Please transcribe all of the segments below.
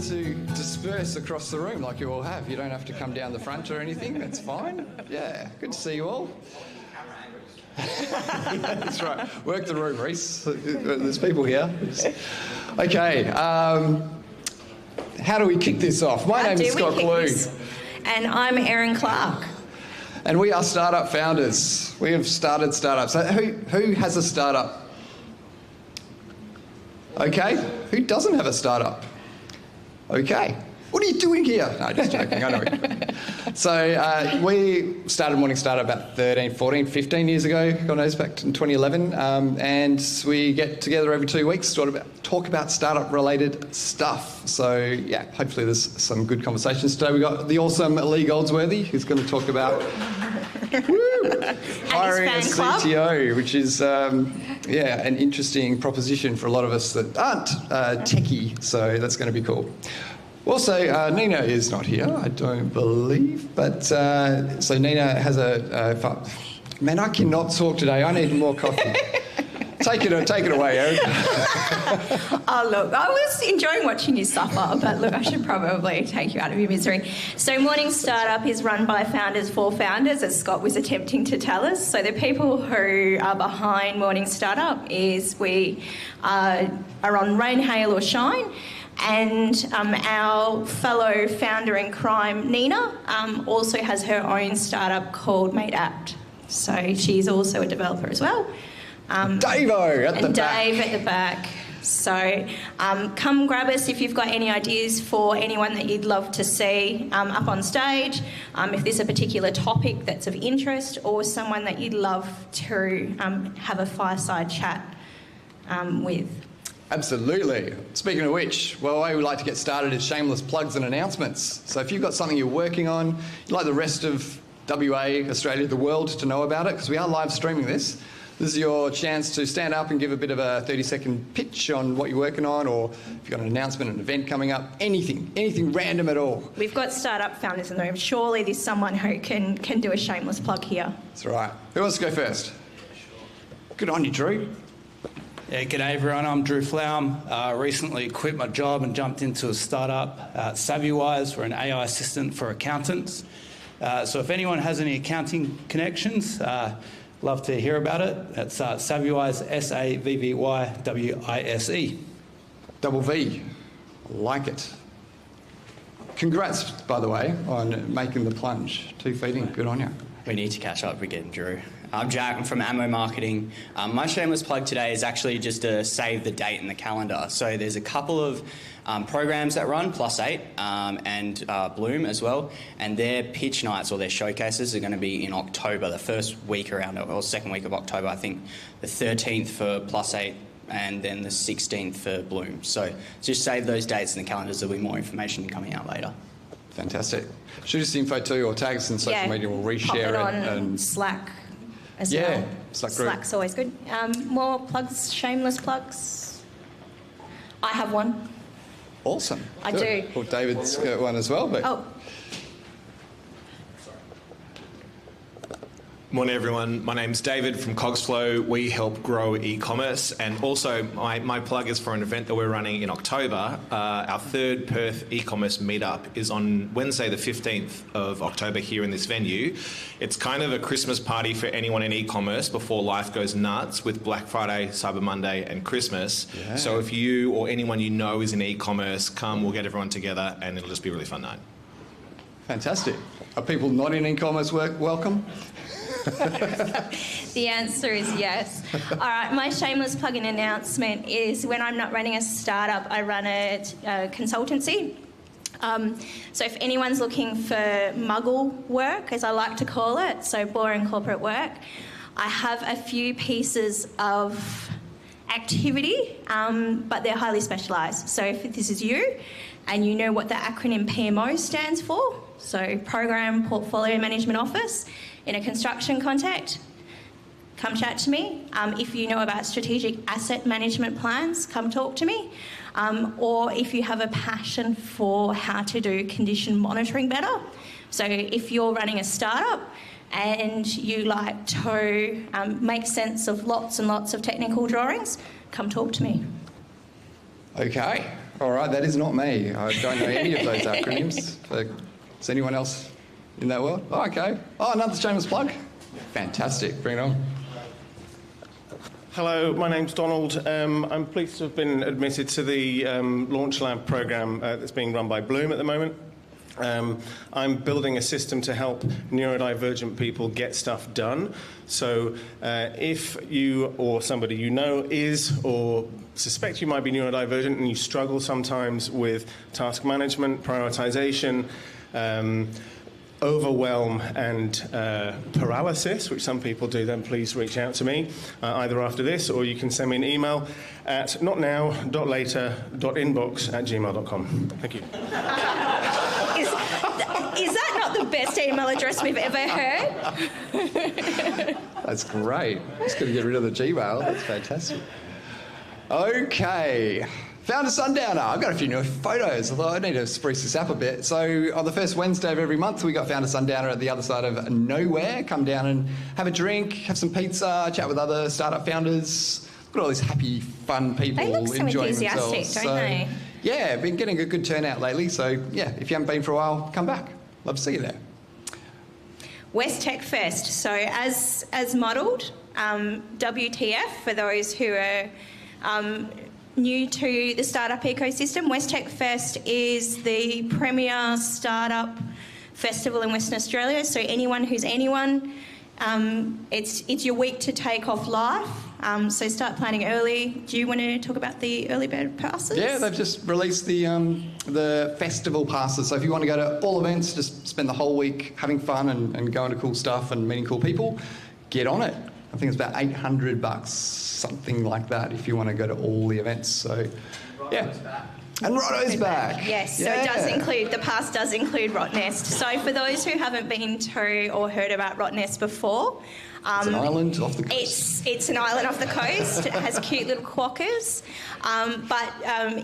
to disperse across the room like you all have. You don't have to come down the front or anything. That's fine. Yeah, good to see you all. That's right. Work the room, Reese. There's people here. Okay. How do we kick this off? My name is Scott Blue. And I'm Erin Clark. And we are startup founders. We have started startups. So who has a startup? Okay. Who doesn't have a startup? Okay. What are you doing here? No, just joking. I know. So we started Morning Startup about 13, 14, 15 years ago. God knows, back in 2011. And we get together every 2 weeks to talk about startup-related stuff. So, yeah, hopefully there's some good conversations today. We've got the awesome Lee Goldsworthy, who's going to talk about hiring a CTO, which is, an interesting proposition for a lot of us that aren't techie. So that's going to be cool. Also, Nina is not here, I don't believe, but so Nina has man, I cannot talk today. I need more coffee. Take it away, Erin. Oh, look, I was enjoying watching you suffer, but look, I should probably take you out of your misery. So Morning Startup is run by founders for founders, as Scott was attempting to tell us. So the people who are behind Morning Startup is we are on rain, hail or shine. And our fellow founder in crime, Nina, also has her own startup called Made Apt. So she's also a developer as well. Davo at the back. Dave at the back. So come grab us if you've got any ideas for anyone that you'd love to see up on stage, if there's a particular topic that's of interest or someone that you'd love to have a fireside chat with. Absolutely. Speaking of which, well, the way we like to get started is shameless plugs and announcements. So if you've got something you're working on, you'd like the rest of WA, Australia, the world to know about it, because we are live streaming this. This is your chance to stand up and give a bit of a 30-second pitch on what you're working on, or if you've got an announcement, an event coming up, anything random at all. We've got startup founders in the room. Surely there's someone who can do a shameless plug here. That's right. Who wants to go first? Good on you, Drew. Yeah, g'day everyone, I'm Drew Flowm. Recently quit my job and jumped into a startup, SavvyWise. We're an AI assistant for accountants. So if anyone has any accounting connections, love to hear about it. It's SavvyWise, SavvyWise. Double V. Like it. Congrats, by the way, on making the plunge. 2 feet in. Good on you. We need to catch up again, Drew. I'm Jack, I'm from Ammo Marketing. My shameless plug today is actually just to save the date in the calendar. So there's a couple of programs that run, +8 and Bloom as well, and their pitch nights or their showcases are going to be in October, the first week around, or second week of October, I think the 13th for +8 and then the 16th for Bloom. So just save those dates in the calendars, there'll be more information coming out later. Fantastic. Shoot us the info too, or tag us in social media, we'll reshare Pop it it. on Slack as well. Yeah, Slack's always good. More plugs, shameless plugs? I have one. Awesome. I Good. do. Well, David's got one as well. But Morning everyone, my name's David from Cogsflow. We help grow e-commerce, and also my plug is for an event that we're running in October. Our third Perth e-commerce meetup is on Wednesday the 15th of October here in this venue. It's kind of a Christmas party for anyone in e-commerce before life goes nuts with Black Friday, Cyber Monday and Christmas. Yeah. So if you or anyone you know is in e-commerce, come, we'll get everyone together and it'll just be a really fun night. Fantastic. Are people not in e-commerce welcome? The answer is yes. All right, my shameless plug-in announcement is when I'm not running a startup, I run a consultancy. So if anyone's looking for muggle work, as I like to call it, so boring corporate work, I have a few pieces of activity, but they're highly specialised. So if this is you and you know what the acronym PMO stands for, so Program Portfolio Management Office, in a construction context, come chat to me. If you know about strategic asset management plans, come talk to me. Or if you have a passion for how to do condition monitoring better. So if you're running a startup and you like to make sense of lots and lots of technical drawings, come talk to me. Okay. All right, that is not me. I don't know any of those acronyms. Is anyone else in that world? Oh, okay. Oh, another shameless plug. Fantastic. Bring it on. Hello, my name's Donald. I'm pleased to have been admitted to the Launch Lab program that's being run by Bloom at the moment. I'm building a system to help neurodivergent people get stuff done. So if you or somebody you know is or suspect you might be neurodivergent and you struggle sometimes with task management, prioritization, overwhelm and paralysis, which some people do, then please reach out to me either after this, or you can send me an email at notnow.later.inbox@gmail.com. Thank you. Is that not the best email address we've ever heard? That's great. Just got to get rid of the Gmail. That's fantastic. Okay. Founder Sundowner. I've got a few new photos, although I need to spruce this up a bit. So on the first Wednesday of every month, we got Founder Sundowner at the other side of nowhere. Come down and have a drink, have some pizza, chat with other startup founders. Got all these happy, fun people They look so enjoying enthusiastic, themselves. don't they? Yeah, been getting a good turnout lately. So yeah, if you haven't been for a while, come back. Love to see you there. West Tech Fest. So as modelled, WTF for those who are new to the startup ecosystem. West Tech Fest is the premier startup festival in Western Australia. So anyone who's anyone, it's your week to take off life. So start planning early. Do you want to talk about the early bird passes? Yeah, they've just released the festival passes. So if you want to go to all events, just spend the whole week having fun and going to cool stuff and meeting cool people, get on it. I think it's about $800, something like that, if you want to go to all the events. So, yeah. And Rotto's back. Yes, yeah. So the pass does include Rottnest. So for those who haven't been to or heard about Rottnest before, it's an island off the coast. It's an island off the coast. It has cute little quokkas, but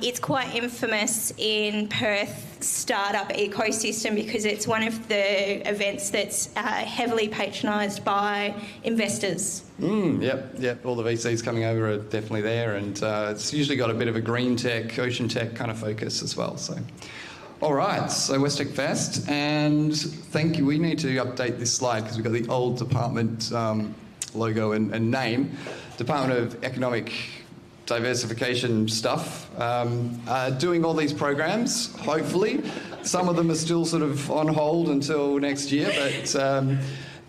it's quite infamous in Perth startup ecosystem because it's one of the events that's heavily patronised by investors. Yep. All the VCs coming over are definitely there, and it's usually got a bit of a green tech, ocean tech kind of focus as well. So, all right. So West Tech Fest, and thank you. We need to update this slide because we've got the old department logo and name, Department of Economic Diversification stuff. Doing all these programs. Hopefully, some of them are still sort of on hold until next year, but.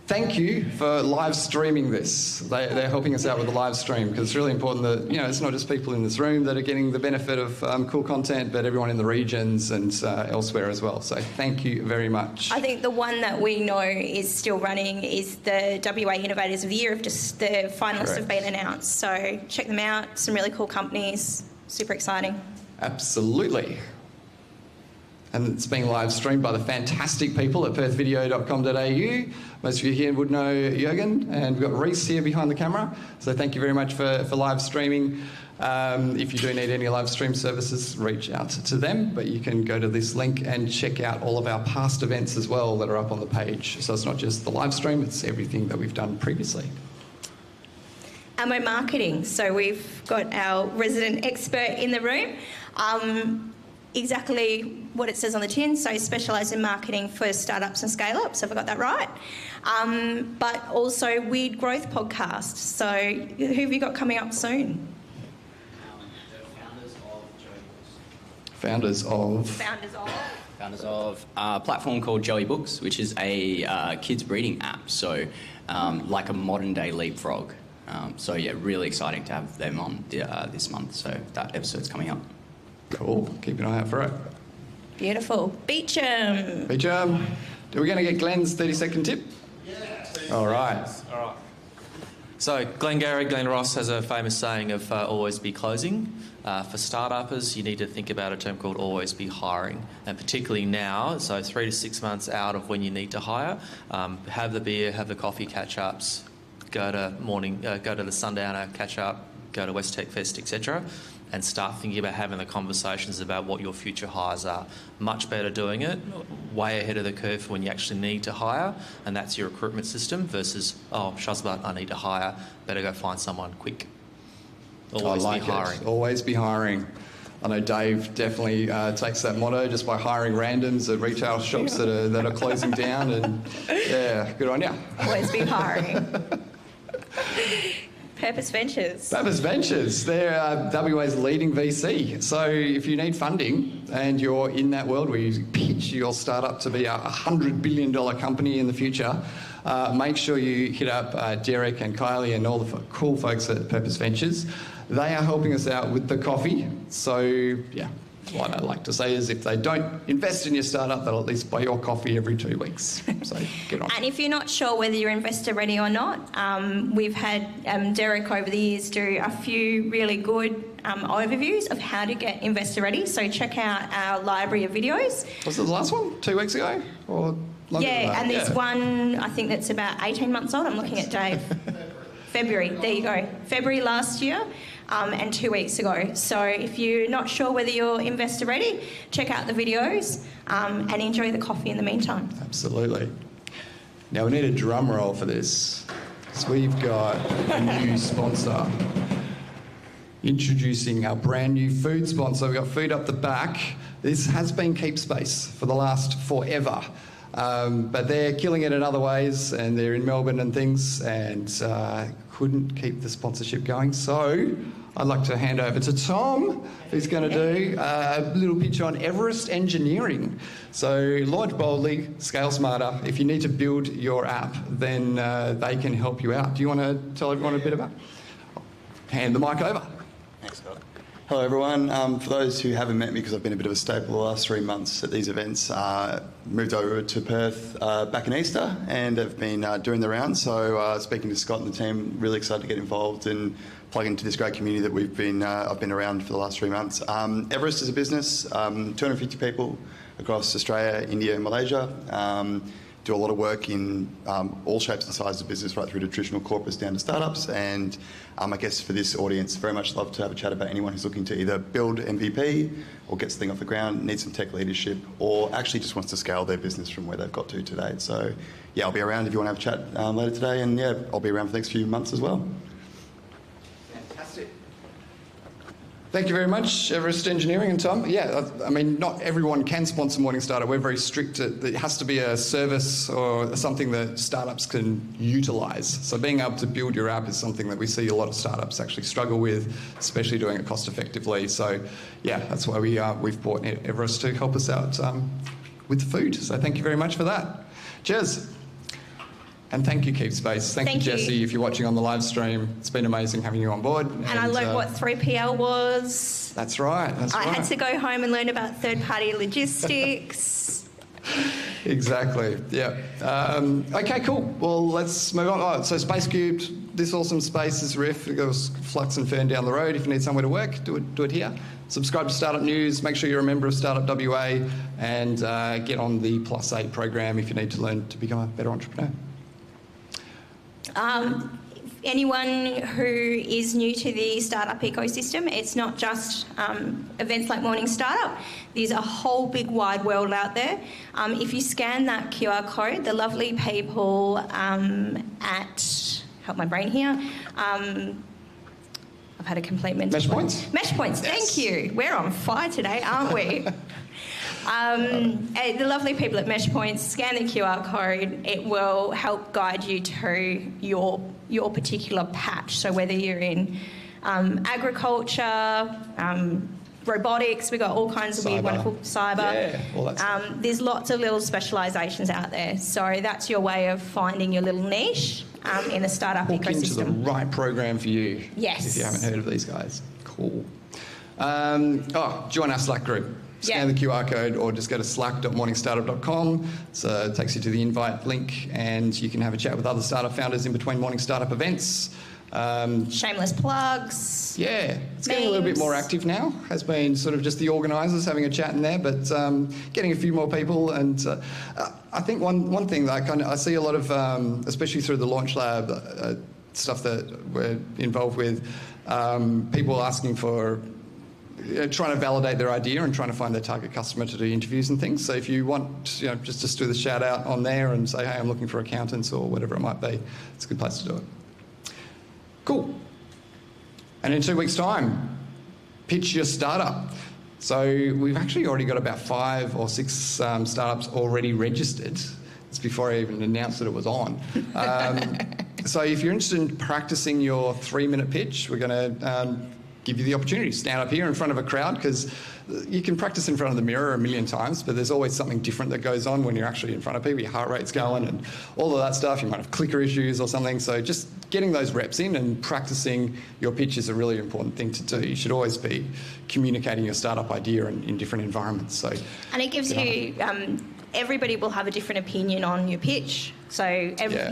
Thank you for live streaming this. They're helping us out with the live stream because it's really important that, it's not just people in this room that are getting the benefit of cool content, but everyone in the regions and elsewhere as well. So thank you very much. I think the one that we know is still running is the WA Innovators of the Year. The finalists have been announced. So check them out. Some really cool companies. Super exciting. Absolutely. And it's being live streamed by the fantastic people at perthvideo.com.au. Most of you here would know Jürgen, and we've got Reese here behind the camera. So thank you very much for live streaming. If you do need any live stream services, reach out to them. But you can go to this link and check out all of our past events as well that are up on the page. So it's not just the live stream, it's everything that we've done previously. Ammo marketing. So we've got our resident expert in the room. Exactly what it says on the tin, so specialise in marketing for startups and scale-ups, have I got that right? But also Weird Growth podcast. So who have you got coming up soon? Founders of a platform called Joey Books, which is a kids reading app, so like a modern-day Leapfrog. So yeah, really exciting to have them on this month, so that episode's coming up. Cool. Keep an eye out for it. Beautiful. Beecham. Are we going to get Glenn's 30-second tip? Yeah. All right. So Glenn Ross has a famous saying of always be closing. For start-uppers, you need to think about a term called always be hiring, and particularly now, so 3 to 6 months out of when you need to hire, have the beer, have the coffee catch-ups, go to the Sundowner catch-up, go to West Tech Fest, etc., and start thinking about having the conversations about what your future hires are. Much better doing it way ahead of the curve for when you actually need to hire, and that's your recruitment system versus, Shazbat, I need to hire, better go find someone quick. Always be hiring. Always be hiring. I know Dave definitely takes that motto just by hiring randoms at retail shops that are closing down, and yeah, good on you. Always be hiring. Purpose Ventures. Purpose Ventures, they're WA's leading VC. So if you need funding and you're in that world where you pitch your startup to be a $100 billion company in the future, make sure you hit up Derek and Kylie and all the cool folks at Purpose Ventures. They are helping us out with the coffee. So yeah, what I like to say is if they don't invest in your startup, they'll at least buy your coffee every 2 weeks. So get on. And if you're not sure whether you're investor ready or not, we've had Derek over the years do a few really good overviews of how to get investor ready. So check out our library of videos. Was it the last one? 2 weeks ago? Or longer than that? And there's one, I think that's about 18 months old. I'm looking at Dave. February, there you go. February last year. And 2 weeks ago. So if you're not sure whether you're investor ready, check out the videos and enjoy the coffee in the meantime. Absolutely. Now we need a drum roll for this. So we've got a new sponsor. Introducing our brand new food sponsor. We've got food up the back. This has been Keep Space for the last forever. But they're killing it in other ways, and they're in Melbourne and things, and couldn't keep the sponsorship going. So I'd like to hand over to Tom, who's going to do a little pitch on Everest Engineering. So launch boldly, scale smarter. If you need to build your app, then they can help you out. Do you want to tell everyone a bit about it? Hand the mic over. Thanks, Scott. Hello, everyone. For those who haven't met me, because I've been a bit of a staple the last 3 months at these events, moved over to Perth back in Easter and have been doing the rounds. So speaking to Scott and the team, really excited to get involved and plug into this great community that I've been around for the last 3 months. Everest is a business, 250 people across Australia, India and Malaysia. Do a lot of work in all shapes and sizes of business, right through to traditional corporates down to startups. And I guess for this audience, very much love to have a chat about anyone who's looking to either build MVP or get something off the ground, needs some tech leadership, or actually just wants to scale their business from where they've got to today. So yeah, I'll be around if you want to have a chat later today. And yeah, I'll be around for the next few months as well. Fantastic. Thank you very much, Everest Engineering and Tom. Yeah, I mean, not everyone can sponsor Morning Startup. We're very strict. It has to be a service or something that startups can utilise. So being able to build your app is something that we see a lot of startups actually struggle with, especially doing it cost effectively. So yeah, that's why we've brought Everest to help us out with the food. So thank you very much for that. Cheers. And thank you, Keep Space. Thank you, Jesse, if you're watching on the live stream. It's been amazing having you on board. And I learned what 3PL was. That's right. I had to go home and learn about third-party logistics. Exactly, yeah. Okay, cool. Well, let's move on. So Space Cubed, this awesome space, this riff, it goes Flux and Fern down the road. If you need somewhere to work, do it here. Subscribe to Startup News, make sure you're a member of Startup WA, and get on the +8 program if you need to learn to become a better entrepreneur. Anyone who is new to the startup ecosystem, it's not just events like Morning Startup. There's a whole big wide world out there. If you scan that QR code, the lovely people at, help my brain here, I've had a complete mental Mesh blank. Points? Mesh Points, Yes. Thank you. We're on fire today, aren't we? The lovely people at Mesh Points, scan the QR code. It will help guide you to your particular patch. So whether you're in agriculture, robotics, we've got all kinds of weird, wonderful cyber. Yeah, all that stuff. There's lots of little specialisations out there. So that's your way of finding your little niche in the startup Hook into the ecosystem. right program for you. Yes. If you haven't heard of these guys. Cool. Join our Slack group. Scan the QR code or just go to slack.morningstartup.com. So it takes you to the invite link and you can have a chat with other startup founders in between Morning Startup events. Shameless plugs. Yeah, it's getting a little bit more active now. Has been sort of just the organisers having a chat in there, but getting a few more people. And I think one thing that I see a lot of, especially through the Launch Lab stuff that we're involved with, people asking for trying to validate their idea and trying to find their target customer to do interviews and things. So if you want, just do the shout out on there and say, hey, I'm looking for accountants or whatever it might be, it's a good place to do it. Cool. And in 2 weeks' time, pitch your startup. So we've actually already got about 5 or 6 startups already registered. It's before I even announced that it was on. So if you're interested in practicing your 3-minute pitch, we're going to give you the opportunity to stand up here in front of a crowd, because you can practice in front of the mirror a million times, but there's always something different that goes on when you're actually in front of people. Your heart rate's going and all of that stuff. You might have clicker issues or something. So just getting those reps in and practicing your pitch is a really important thing to do. You should always be communicating your startup idea in different environments. So, and it gives you... everybody will have a different opinion on your pitch. So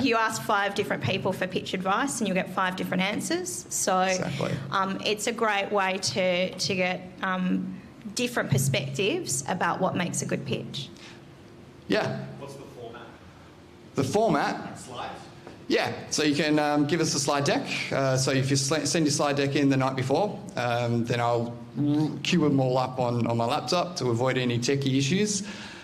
you ask 5 different people for pitch advice and you'll get 5 different answers. So exactly. It's a great way to get different perspectives about what makes a good pitch. Yeah. What's the format? The format? Slides? Yeah, so you can give us a slide deck. So if you send your slide deck in the night before, then I'll queue them all up on my laptop to avoid any techie issues.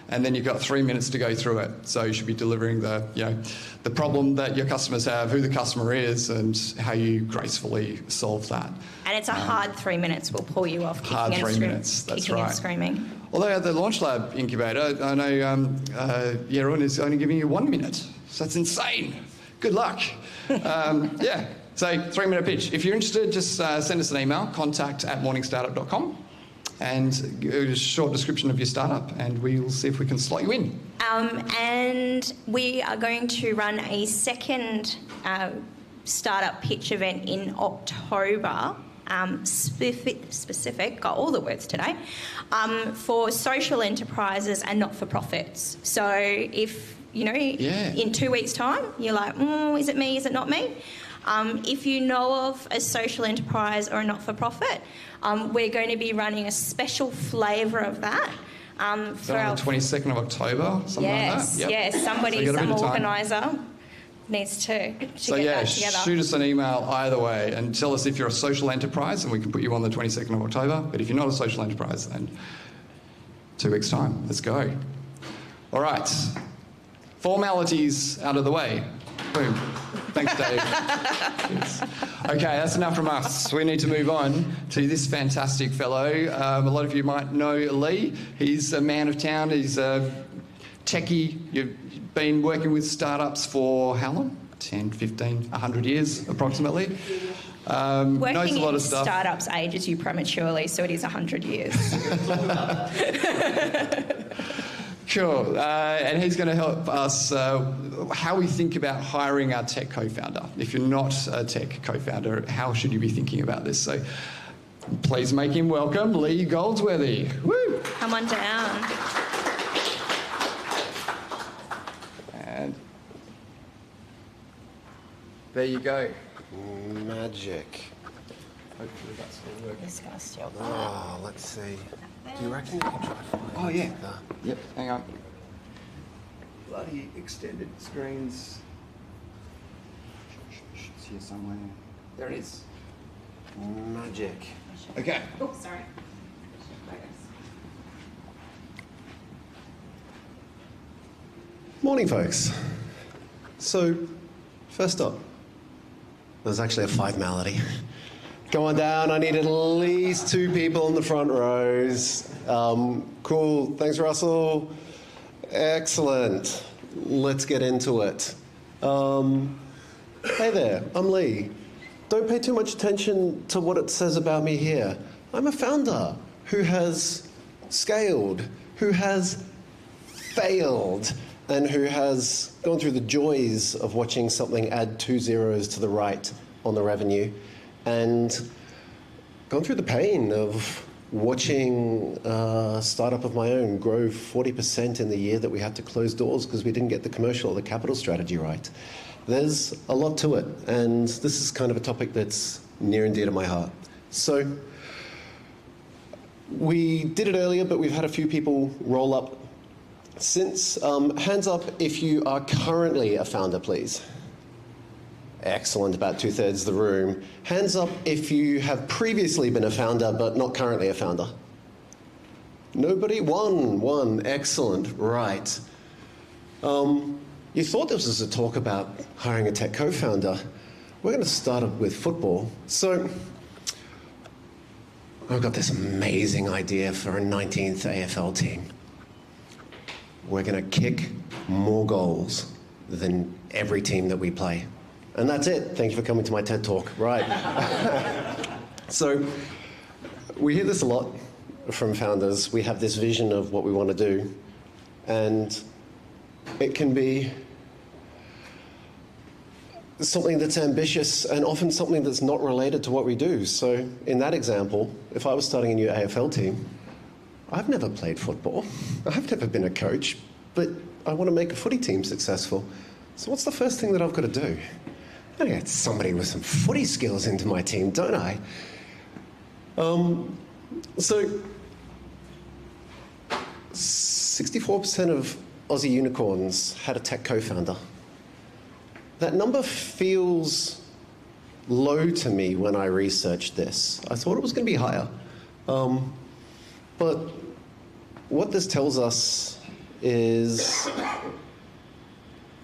And then you've got 3 minutes to go through it. So you should be delivering the problem that your customers have, who the customer is, and how you gracefully solve that. And it's a hard 3 minutes. We'll pull you off Hard 3 minutes, that's right. And screaming. Although at the Launch Lab incubator, I know Jeroen is only giving you 1 minute. So that's insane. Good luck. Yeah, so 3-minute pitch. If you're interested, just send us an email, contact@morningstartup.com. And a short description of your startup, and we'll see if we can slot you in. And we are going to run a second startup pitch event in October, specific, got all the words today, for social enterprises and not-for-profits. So if, in 2 weeks' time, you're like, is it me, is it not me? If you know of a social enterprise or a not-for-profit, we're going to be running a special flavour of that. For on the 22nd of October, something like that? Yep. Yes, some organiser needs to get that together. Shoot us an email either way and tell us if you're a social enterprise, and we can put you on the 22nd of October. But if you're not a social enterprise, then 2 weeks' time. Let's go. All right. Formalities out of the way. Boom. Thanks, Dave. Okay, that's enough from us. We need to move on to this fantastic fellow. A lot of you might know Lee. He's a man of town. He's a techie. You've been working with startups for how long? 10, 15, 100 years, approximately. Knows a lot of stuff. Startups ages you prematurely, so it is 100 years. Cool. And he's going to help us how we think about hiring our tech co-founder. If you're not a tech co-founder, how should you be thinking about this? So please make him welcome, Lee Goldsworthy. Woo! Come on down. And there you go. Magic. Hopefully that's all working. This guy's still Oh, let's see. Do you reckon you can try to find Oh, yeah. the... Yep, hang on. Bloody extended screens. It's here somewhere. There it is. Magic. Okay. Oh, sorry. Morning, folks. So, first up, there's actually a 5 malady. Go on down. I need at least 2 people in the front rows. Cool. Thanks, Russell. Excellent. Let's get into it. Hey there. I'm Lee. Don't pay too much attention to what it says about me here. I'm a founder who has scaled, who has failed, and who has gone through the joys of watching something add 2 zeros to the right on the revenue, and gone through the pain of watching a startup of my own grow 40% in the year that we had to close doors because we didn't get the commercial or the capital strategy right. There's a lot to it, and this is kind of a topic that's near and dear to my heart. So we did it earlier, but we've had a few people roll up since. Hands up if you are currently a founder, please. Excellent, about 2/3 of the room. Hands up if you have previously been a founder but not currently a founder. Nobody? One, excellent, right. You thought this was a talk about hiring a tech co-founder. We're going to start with football. So, I've got this amazing idea for a 19th AFL team. We're going to kick more goals than every team that we play. And that's it. Thank you for coming to my TED Talk. Right. So we hear this a lot from founders. We have this vision of what we want to do, and it can be something that's ambitious and often something that's not related to what we do. So in that example, if I was starting a new AFL team, I've never played football. I've never been a coach, but I want to make a footy team successful. So what's the first thing that I've got to do? I gotta get somebody with some footy skills into my team, don't I? So 64% of Aussie unicorns had a tech co-founder. That number feels low to me when I researched this. I thought it was going to be higher. But what this tells us is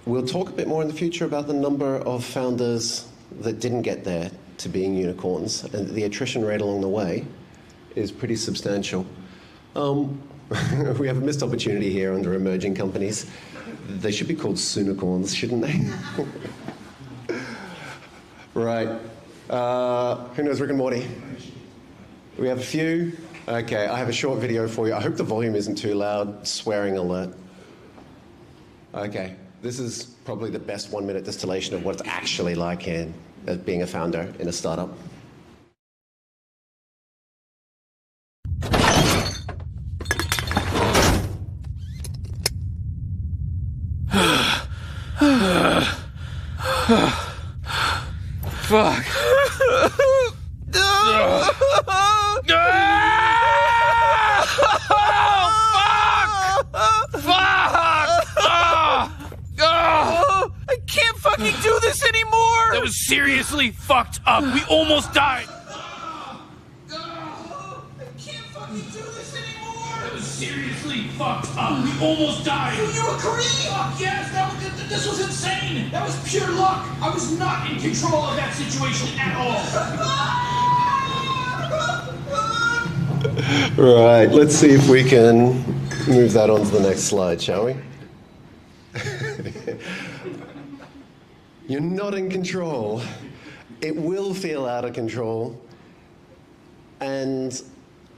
we'll talk a bit more in the future about the number of founders that didn't get there to being unicorns, and the attrition rate along the way is pretty substantial. We have a missed opportunity here under emerging companies. They should be called soonicorns, shouldn't they? Right. Who knows Rick and Morty? We have a few. Okay, I have a short video for you. I hope the volume isn't too loud. Swearing alert. Okay, this is probably the best 1 minute distillation of what it's actually like in being a founder in a startup. Fuck. I can't fucking do this anymore! That was seriously fucked up. We almost died. I can't fucking do this anymore! That was seriously fucked up. We almost died. You agree? Fuck yes, this was insane. That was pure luck. I was not in control of that situation at all. Right, let's see if we can move that on to the next slide, shall we? You're not in control. It will feel out of control, and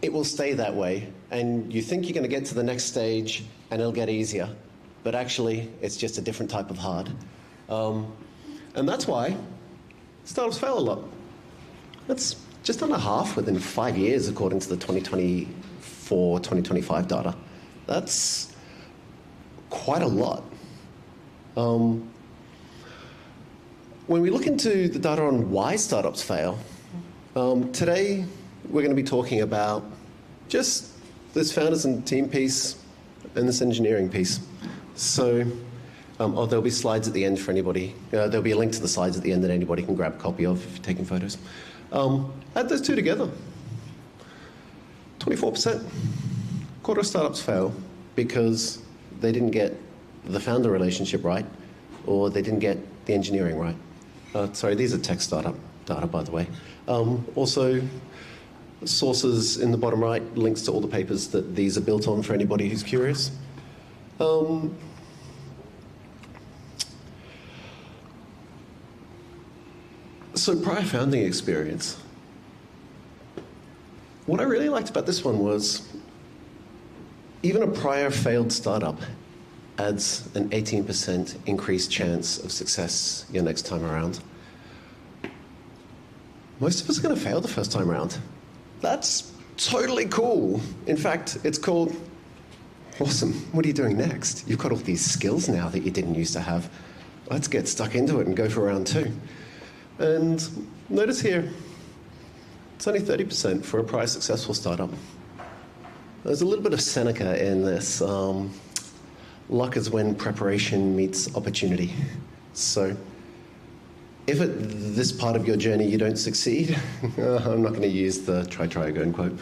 it will stay that way. And you think you're going to get to the next stage, and it'll get easier. But actually, it's just a different type of hard. And that's why startups fail a lot. That's just under half within 5 years, according to the 2024, 2025 data. That's quite a lot. When we look into the data on why startups fail, today we're going to be talking about just this founders and team piece and this engineering piece. So there'll be slides at the end for anybody. There'll be a link to the slides at the end that anybody can grab a copy of if you're taking photos. Add those two together. 24%. Quarter of startups fail because they didn't get the founder relationship right, or they didn't get the engineering right. Sorry, these are tech startup data, by the way. Also, sources in the bottom right, links to all the papers that these are built on for anybody who's curious. So prior founding experience. What I really liked about this one was even a prior failed startup adds an 18% increased chance of success your next time around. Most of us are going to fail the first time around. That's totally cool. In fact, it's called, awesome, what are you doing next? You've got all these skills now that you didn't used to have. Let's get stuck into it and go for round two. And notice here, it's only 30% for a prior successful startup. There's a little bit of Seneca in this. Luck is when preparation meets opportunity. So if at this part of your journey you don't succeed, I'm not going to use the try again quote,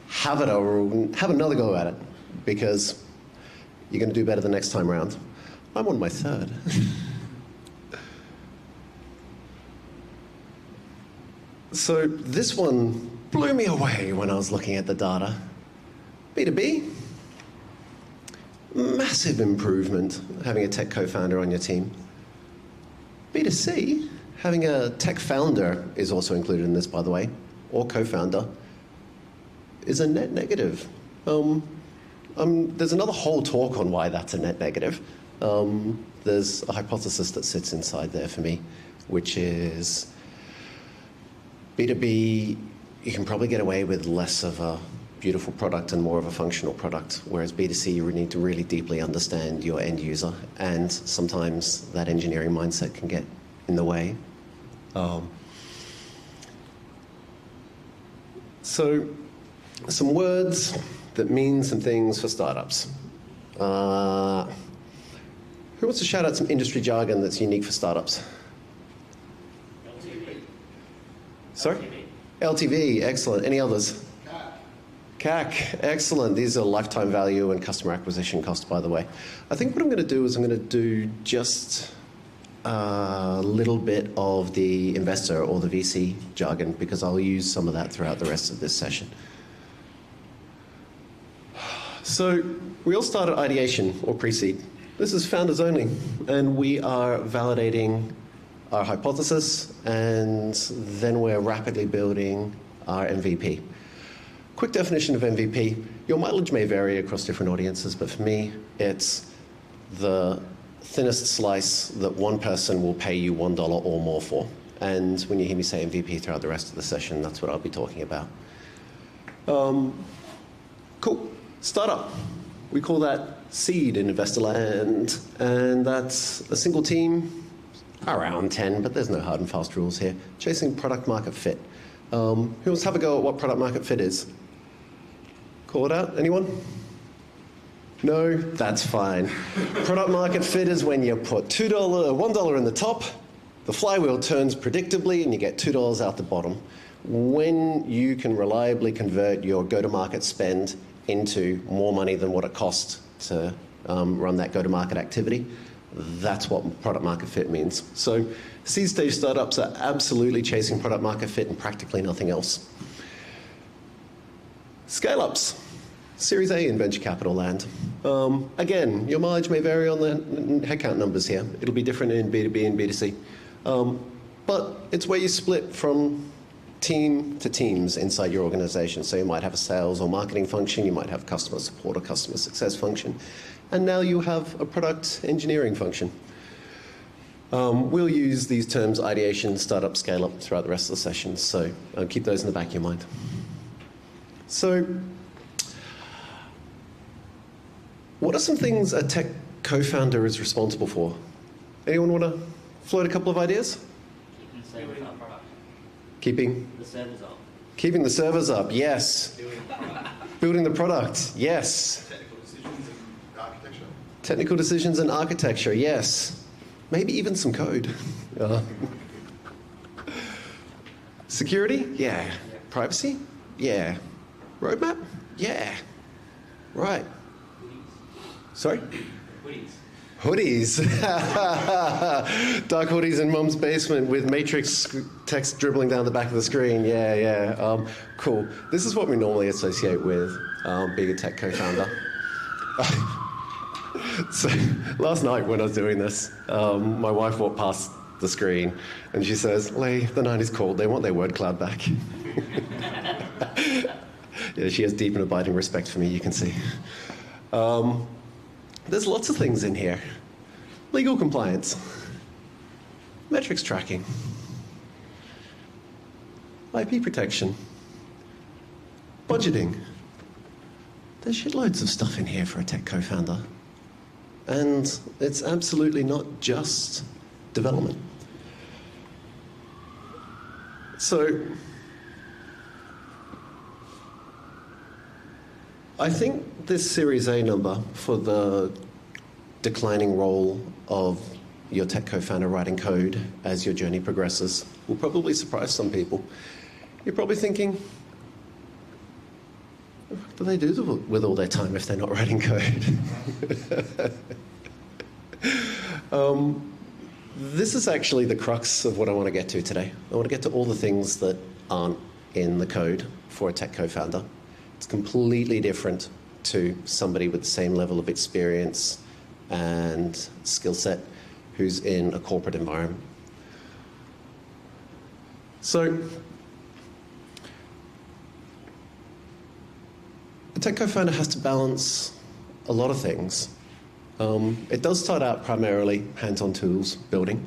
have another go at it, because you're going to do better the next time around. I'm on my third. So this one blew me away when I was looking at the data. B2B, massive improvement having a tech co-founder on your team. B2C, having a tech founder is also included in this, by the way, or co-founder, is a net negative. There's another whole talk on why that's a net negative. There's a hypothesis that sits inside there for me, which is B2B, you can probably get away with less of a beautiful product and more of a functional product, whereas B2C, you need to really deeply understand your end user, and sometimes that engineering mindset can get in the way. So, some words that mean some things for startups. Who wants to shout out some industry jargon that's unique for startups? LTV. Sorry? LTV, excellent. Any others? CAC, excellent. These are lifetime value and customer acquisition cost, by the way. I think what I'm going to do is I'm going to do just a little bit of the investor or the VC jargon, because I'll use some of that throughout the rest of this session. So we all start at ideation or pre-seed. This is founders only, and we are validating our hypothesis, and then we're rapidly building our MVP. Quick definition of MVP. Your mileage may vary across different audiences, but for me, it's the thinnest slice that one person will pay you $1 or more for. And when you hear me say MVP throughout the rest of the session, that's what I'll be talking about. Cool. Startup. We call that seed in investor land, and that's a single team, around 10, but there's no hard and fast rules here, chasing product market fit. Who wants to have a go at what product market fit is? Call it out, anyone? No? That's fine. Product market fit is when you put $1 in the top, the flywheel turns predictably, and you get $2 out the bottom. When you can reliably convert your go-to-market spend into more money than what it costs to run that go-to-market activity, that's what product market fit means. So seed stage startups are absolutely chasing product market fit and practically nothing else. Scale-ups, Series A in venture capital land. Again, your mileage may vary on the headcount numbers here. It'll be different in B2B and B2C. But it's where you split from team to teams inside your organization. So you might have a sales or marketing function, you might have customer support or customer success function, and now you have a product engineering function. We'll use these terms ideation, startup, scale up throughout the rest of the session, so keep those in the back of your mind. So, what are some things a tech co-founder is responsible for? Anyone want to float a couple of ideas? Keeping the servers up. Keeping the servers up, yes. Building the product, yes. Technical decisions and architecture. Technical decisions and architecture, yes. Maybe even some code. Security? Yeah. Privacy? Yeah. Roadmap? Yeah. Right. Sorry? Hoodies. Dark hoodies in Mum's basement with matrix text dribbling down the back of the screen. Yeah. Cool. This is what we normally associate with being a tech co-founder. So last night when I was doing this, my wife walked past the screen and she says, "Lee, the night is cold. They want their word cloud back." Yeah, she has deep and abiding respect for me, you can see. There's lots of things in here. Legal compliance, metrics tracking, IP protection, budgeting. There's shitloads of stuff in here for a tech co-founder. And it's absolutely not just development. So, I think this Series A number for the declining role of your tech co-founder writing code as your journey progresses will probably surprise some people. You're probably thinking, what do they do with all their time if they're not writing code? This is actually the crux of what I want to get to today. I want to get to all the things that aren't in the code for a tech co-founder. It's completely different to somebody with the same level of experience and skill set who's in a corporate environment. So, a tech co-founder has to balance a lot of things. It does start out primarily hands-on tools building.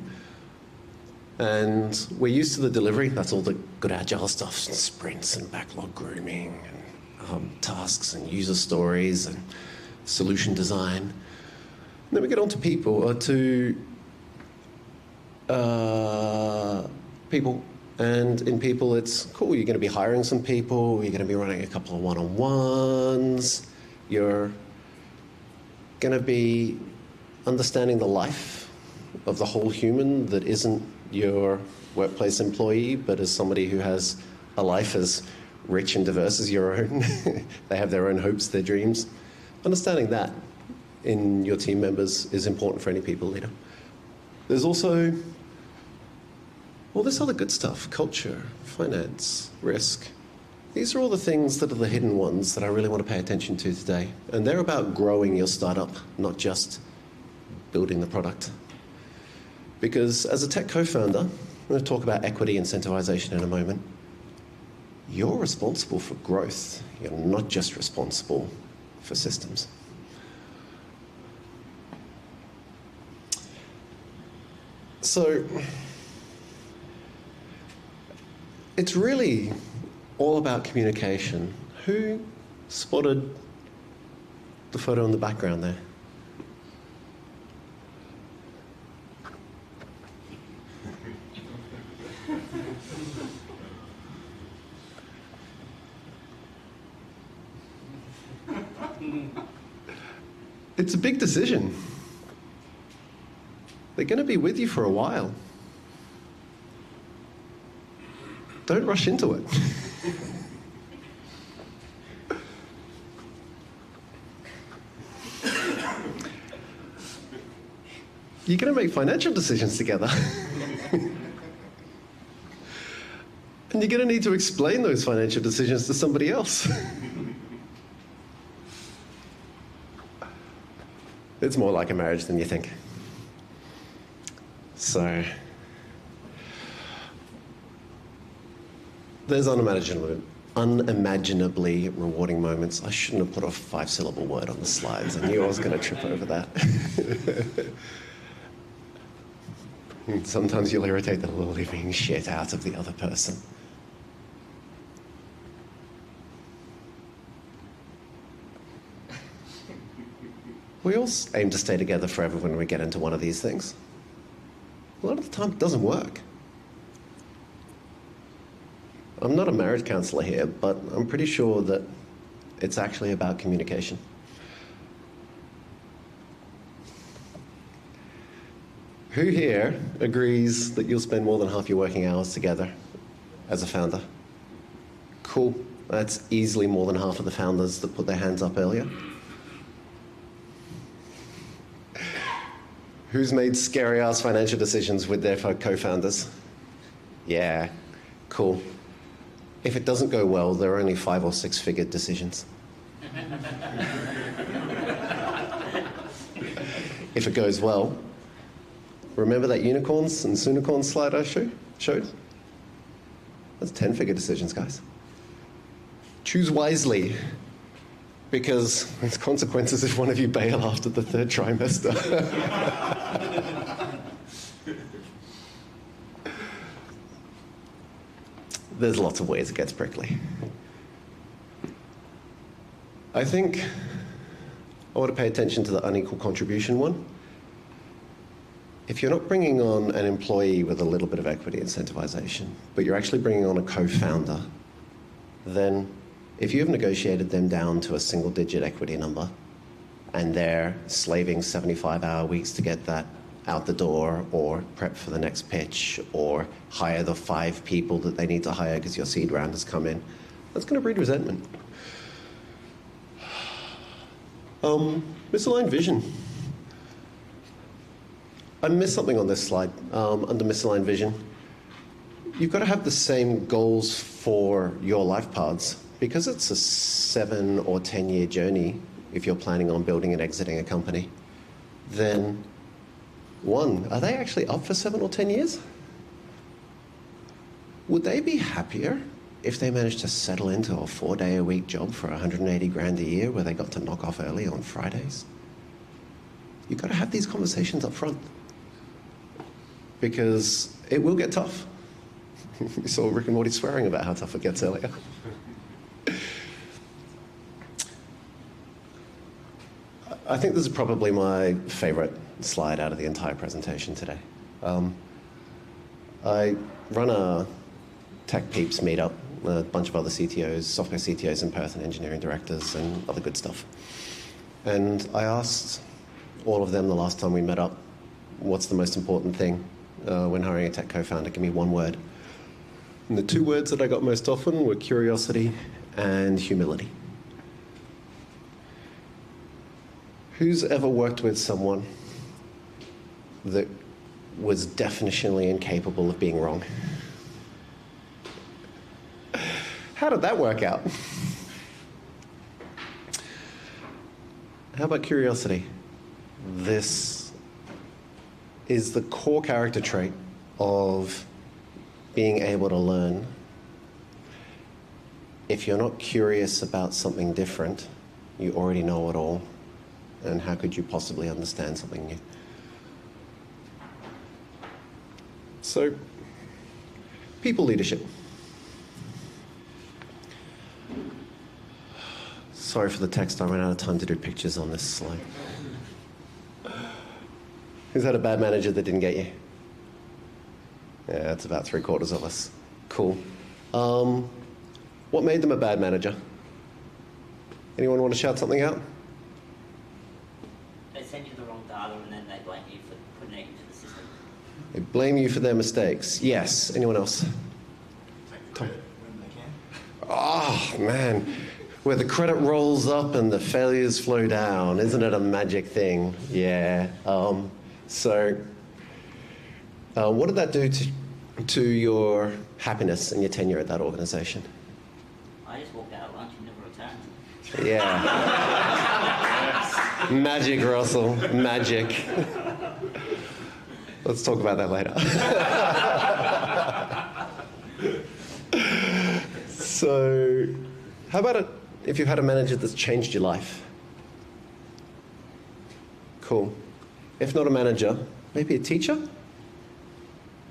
And we're used to the delivery. That's all the good agile stuff, sprints and backlog grooming and tasks and user stories and solution design. And then we get on to people, And in people, it's cool. You're going to be hiring some people. You're going to be running a couple of one-on-ones. You're going to be understanding the life of the whole human that isn't your workplace employee, but as somebody who has a life as rich and diverse as your own. They have their own hopes, their dreams. Understanding that in your team members is important for any people leader. There's also all this other good stuff: culture, finance, risk. These are all the things that are the hidden ones that I really want to pay attention to today. And they're about growing your startup, not just building the product. Because as a tech co-founder, I'm going to talk about equity incentivization in a moment. You're responsible for growth. You're not just responsible for systems. So it's really all about communication. Who spotted the photo in the background there? It's a big decision. They're going to be with you for a while. Don't rush into it. You're going to make financial decisions together. And you're going to need to explain those financial decisions to somebody else. It's more like a marriage than you think. So, there's unimaginably rewarding moments. I shouldn't have put a 5-syllable word on the slides. I knew I was going to trip over that. Sometimes you'll irritate the living shit out of the other person. We all aim to stay together forever when we get into one of these things. A lot of the time it doesn't work. I'm not a marriage counselor here, but I'm pretty sure that it's actually about communication. Who here agrees that you'll spend more than half your working hours together as a founder? Cool. That's easily more than half of the founders that put their hands up earlier. Who's made scary-ass financial decisions with their co-founders? Yeah, cool. If it doesn't go well, there are only 5- or 6-figure decisions. If it goes well, remember that unicorns and soonicorns slide I showed? That's 10-figure decisions, guys. Choose wisely, because there's consequences if one of you bail after the 3rd trimester. There's lots of ways it gets prickly. I think I want to pay attention to the unequal contribution one. If you're not bringing on an employee with a little bit of equity incentivization, but you're actually bringing on a co-founder, then if you've negotiated them down to a single-digit equity number and they're slaving 75-hour weeks to get that out the door or prep for the next pitch or hire the 5 people that they need to hire because your seed round has come in, that's going to breed resentment. Misaligned vision. I missed something on this slide under misaligned vision. you've got to have the same goals for your life paths. Because it's a 7 or 10-year journey, if you're planning on building and exiting a company, then one, are they actually up for 7 or 10 years? Would they be happier if they managed to settle into a 4-day-a-week job for 180 grand a year where they got to knock off early on Fridays? You've got to have these conversations up front, because it will get tough. You saw Rick and Morty swearing about how tough it gets earlier. I think this is probably my favorite slide out of the entire presentation today. I run a Tech Peeps meetup, a bunch of other CTOs, software CTOs in Perth and engineering directors and other good stuff. And I asked all of them the last time we met up, what's the most important thing when hiring a tech co-founder? Give me one word. And the 2 words that I got most often were curiosity and humility. Who's ever worked with someone that was definitionally incapable of being wrong? How did that work out? How about curiosity? This is the core character trait of being able to learn. If you're not curious about something different, you already know it all. And how could you possibly understand something new? So, people leadership. Sorry for the text, I ran out of time to do pictures on this slide. Who's had a bad manager that didn't get you? Yeah, that's about 3/4 of us. Cool. What made them a bad manager? Anyone want to shout something out? They send you the wrong data and then they blame you for putting it into the system. They blame you for their mistakes. Yes. Anyone else? Tom. Oh, man. Where the credit rolls up and the failures flow down. Isn't it a magic thing? Yeah. What did that do to your happiness and your tenure at that organization? I just walked out at lunch and never returned. Yeah. Magic, Russell. Magic. Let's talk about that later. So, how about if you've had a manager that's changed your life? Cool. If not a manager, maybe a teacher?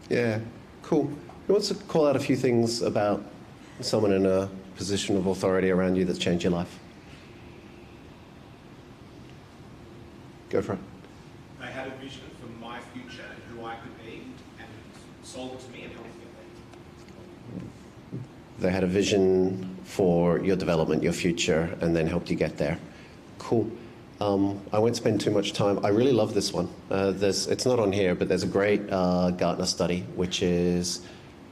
Yeah, cool. Who wants to call out a few things about someone in a position of authority around you that's changed your life? Go for it. They had a vision for my future and who I could be, and sold it to me and helped me get there. They had a vision for your development, your future, and then helped you get there. Cool. I won't spend too much time. I really love this one. It's not on here, but there's a great Gartner study, which is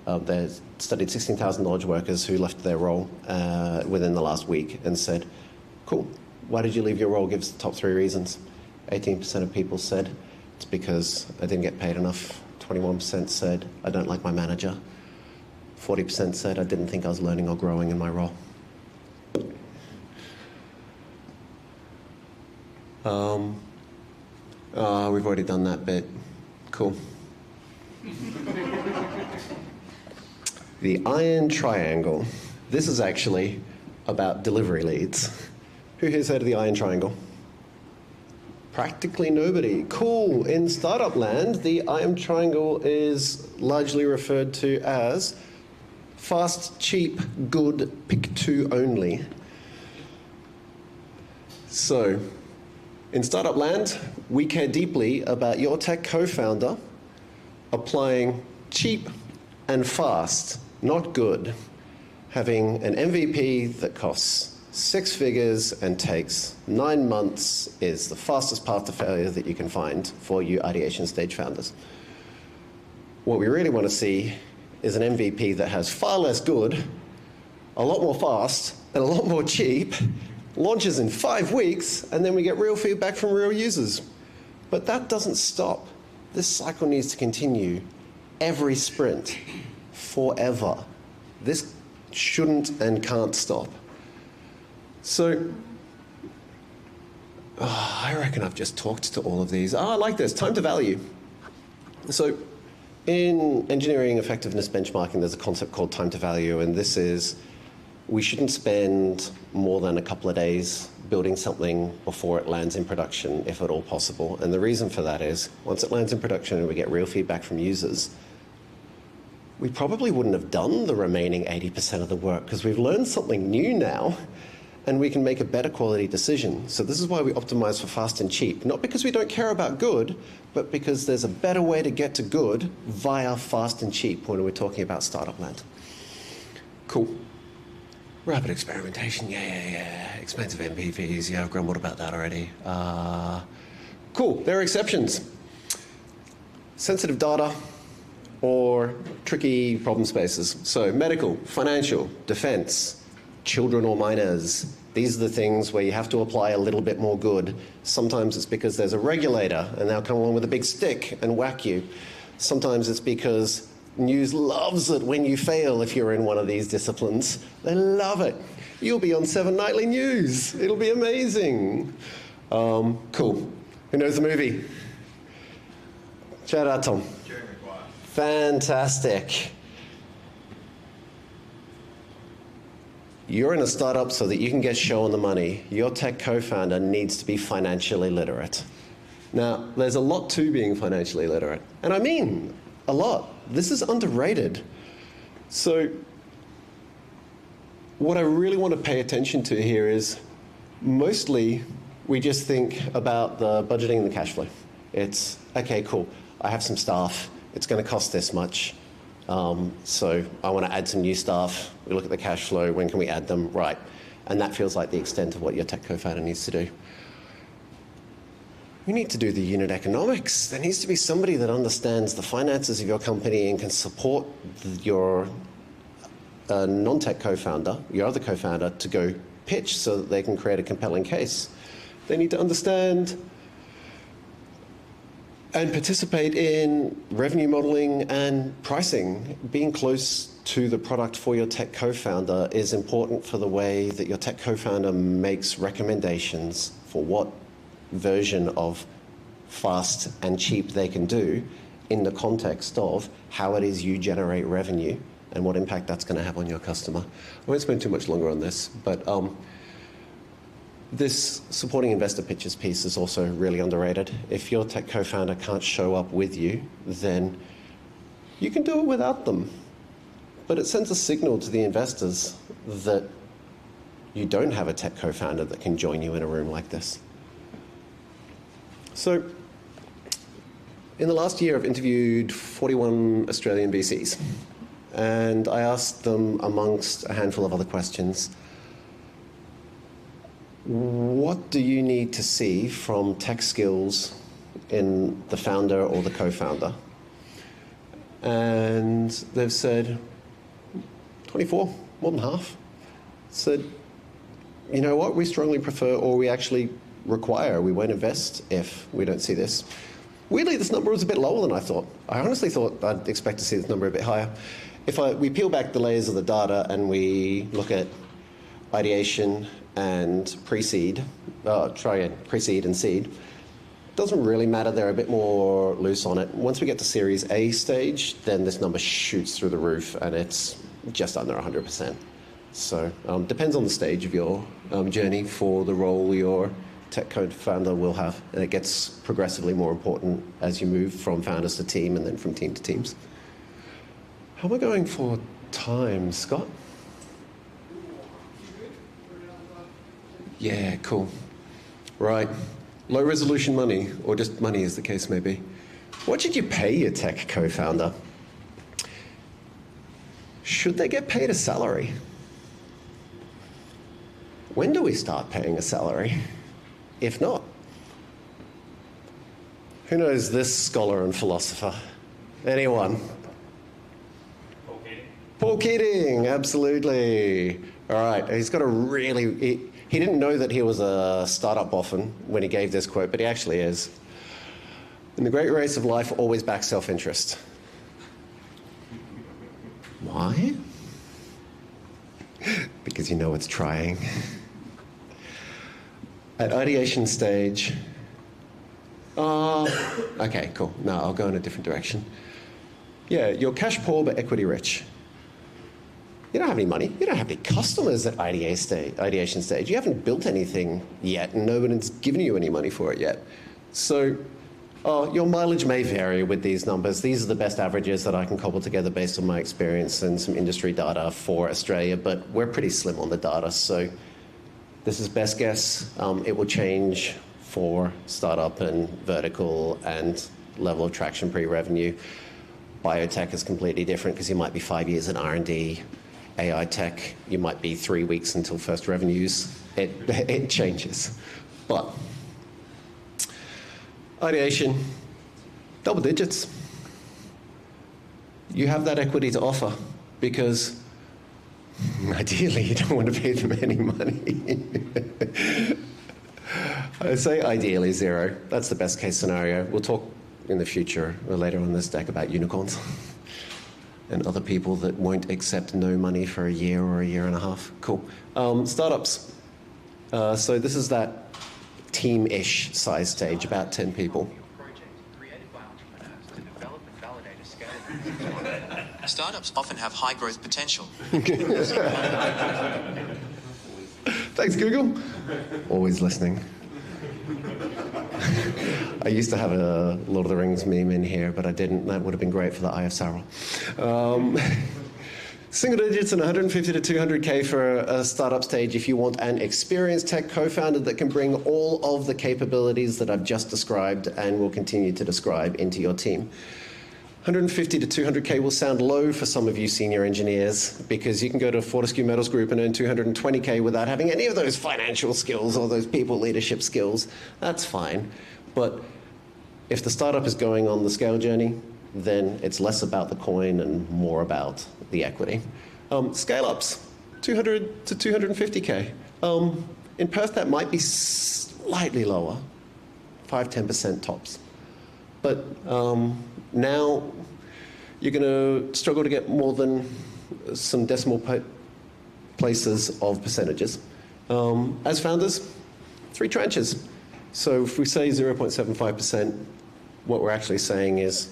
they studied 16,000 knowledge workers who left their role within the last week and said, cool, why did you leave your role? Give us the top 3 reasons. 18% of people said it's because I didn't get paid enough. 21% said I don't like my manager. 40% said I didn't think I was learning or growing in my role. We've already done that bit. Cool. The iron triangle. This is actually about delivery leads. Who here's heard of the iron triangle? Practically nobody. Cool. In startup land, the iron triangle is largely referred to as fast, cheap, good, pick 2 only. So, in startup land, we care deeply about your tech co-founder applying cheap and fast, not good, having an MVP that costs 6 figures and takes 9 months is the fastest path to failure that you can find for you ideation stage founders. What we really want to see is an MVP that has far less good, a lot more fast, and a lot more cheap, launches in 5 weeks, and then we get real feedback from real users. But that doesn't stop. This cycle needs to continue every sprint. forever. This shouldn't and can't stop. So, I reckon I've just talked to all of these. I like this, time to value. So, in engineering effectiveness benchmarking, there's a concept called time to value, and this is we shouldn't spend more than a couple of days building something before it lands in production, if at all possible. And the reason for that is, once it lands in production and we get real feedback from users, we probably wouldn't have done the remaining 80% of the work because we've learned something new now and we can make a better quality decision. So this is why we optimize for fast and cheap. Not because we don't care about good, but because there's a better way to get to good via fast and cheap when we're talking about startup land. Cool. Rapid experimentation, yeah. Expensive MVPs, yeah, I've grumbled about that already. Cool, there are exceptions. Sensitive data or tricky problem spaces. So medical, financial, defense, children or minors. These are the things where you have to apply a little bit more good. Sometimes it's because there's a regulator and they'll come along with a big stick and whack you. Sometimes it's because news loves it when you fail if you're in one of these disciplines. They love it. You'll be on 7 Nightly News. It'll be amazing. Cool. Who knows the movie? Shout out, Tom. Fantastic. You're in a startup so that you can get shown the money. Your tech co-founder needs to be financially literate. Now, there's a lot to being financially literate. And I mean a lot. This is underrated. So what I really want to pay attention to here is mostly we just think about the budgeting and the cash flow. It's, okay, cool. I have some staff. It's going to cost this much. So I want to add some new staff. We look at the cash flow. When can we add them? Right. And that feels like the extent of what your tech co-founder needs to do. You need to do the unit economics. There needs to be somebody that understands the finances of your company and can support your non-tech co-founder, your other co-founder, to go pitch so that they can create a compelling case. They need to understand and participate in revenue modeling and pricing. Being close to the product for your tech co-founder is important for the way that your tech co-founder makes recommendations for what version of fast and cheap they can do in the context of how it is you generate revenue and what impact that's going to have on your customer. I won't spend too much longer on this, but this supporting investor pitches piece is also really underrated. If your tech co-founder can't show up with you, then you can do it without them. But it sends a signal to the investors that you don't have a tech co-founder that can join you in a room like this. So, in the last year, I've interviewed 41 Australian VCs, and I asked them, amongst a handful of other questions, what do you need to see from tech skills in the founder or the co-founder? And they've said, 24, more than half, said, you know what, we strongly prefer, or we actually require, we won't invest if we don't see this. Weirdly, this number was a bit lower than I thought. I honestly thought I'd expect to see this number a bit higher. If we peel back the layers of the data and we look at ideation and pre-seed, pre-seed and seed, it doesn't really matter. They're a bit more loose on it. Once we get to Series A stage, then this number shoots through the roof and it's just under 100%. So depends on the stage of your journey for the role your tech co-founder will have, and it gets progressively more important as you move from founders to team and then from team to teams. How am I going for time, Scott? Yeah, cool. Right. Low resolution money, or just money as the case may be. What should you pay your tech co-founder? Should they get paid a salary? When do we start paying a salary? If not, who knows this scholar and philosopher? Anyone? Paul Keating, absolutely. All right, he's got a really... He didn't know that he was a startup boffin when he gave this quote, but he actually is. In the great race of life, always back self-interest. Why? Because you know it's trying. At ideation stage, okay, cool. No, I'll go in a different direction. Yeah, you're cash poor but equity rich. You don't have any money. You don't have any customers at ideation stage. You haven't built anything yet, and nobody's given you any money for it yet. So your mileage may vary with these numbers. These are the best averages that I can cobble together based on my experience and some industry data for Australia, but we're pretty slim on the data, so this is best guess. It will change for startup and vertical and level of traction pre-revenue. Biotech is completely different because you might be 5 years in R&D. AI tech, you might be 3 weeks until first revenues. It changes. But ideation, double digits. You have that equity to offer because ideally you don't want to pay them any money. I say ideally zero. That's the best case scenario. We'll talk in the future or later on this deck about unicorns and other people that won't accept no money for a year or a year and a half. Cool. Startups. So this is that team-ish size stage, about 10 people. Startups often have high growth potential. Thanks, Google. Always listening. I used to have a Lord of the Rings meme in here, but I didn't. That would have been great for the Eye of Sauron. Single digits and 150 to 200K for a startup stage if you want an experienced tech co-founder that can bring all of the capabilities that I've just described and will continue to describe into your team. 150 to 200K will sound low for some of you senior engineers because you can go to Fortescue Metals Group and earn 220K without having any of those financial skills or those people leadership skills. That's fine. But if the startup is going on the scale journey, then it's less about the coin and more about the equity. Scale-ups, 200 to 250K. In Perth, that might be slightly lower, 5-10% tops. But now you're going to struggle to get more than some decimal places of percentages. As founders, 3 tranches. So if we say 0.75%, what we're actually saying is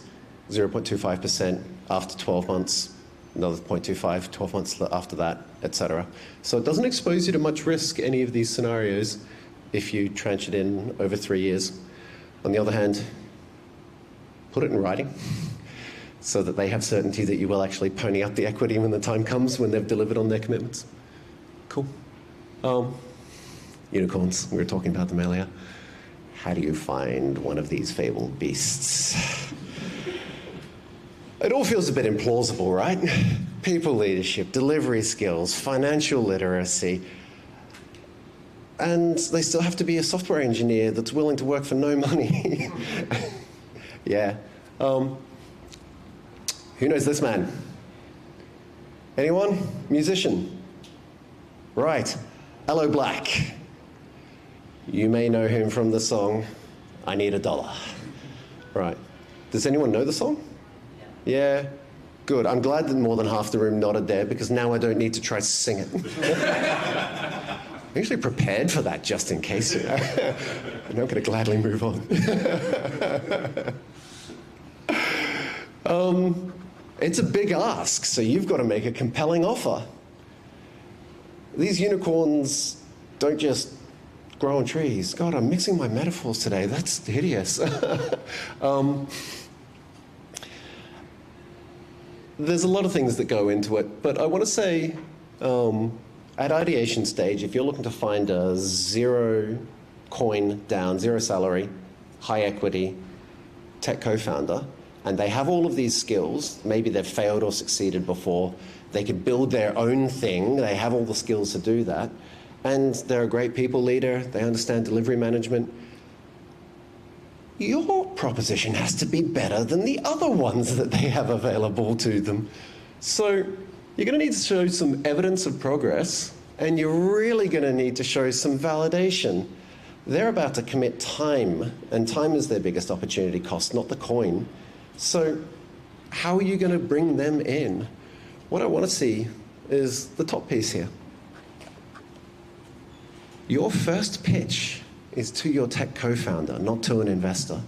0.25% after 12 months, another 0.25, 12 months after that, etc. So it doesn't expose you to much risk, any of these scenarios, if you tranche it in over 3 years. On the other hand, put it in writing so that they have certainty that you will actually pony up the equity when the time comes, when they've delivered on their commitments. Cool. Unicorns, we were talking about them earlier. How do you find one of these fabled beasts? It all feels a bit implausible, right? People leadership, delivery skills, financial literacy, and they still have to be a software engineer that's willing to work for no money. Yeah. Who knows this man? Anyone? Musician? Right. Hello, Black. You may know him from the song, I Need $1. Right. Does anyone know the song? Yeah? Good. I'm glad that more than half the room nodded there because now I don't need to try to sing it. I'm usually prepared for that just in case, you know. And I'm going to gladly move on. It's a big ask, so you've got to make a compelling offer. These unicorns don't just grow on trees. God, I'm mixing my metaphors today. That's hideous. There's a lot of things that go into it, but I want to say at ideation stage, if you're looking to find a 0 coin down, 0 salary, high equity tech co-founder, and they have all of these skills, maybe they've failed or succeeded before, they could build their own thing, they have all the skills to do that, and they're a great people leader, they understand delivery management, your proposition has to be better than the other ones that they have available to them. So you're going to need to show some evidence of progress, and you're really going to need to show some validation. They're about to commit time, and time is their biggest opportunity cost, not the coin. So how are you going to bring them in? What I want to see is the top piece here. Your first pitch is to your tech co-founder, not to an investor.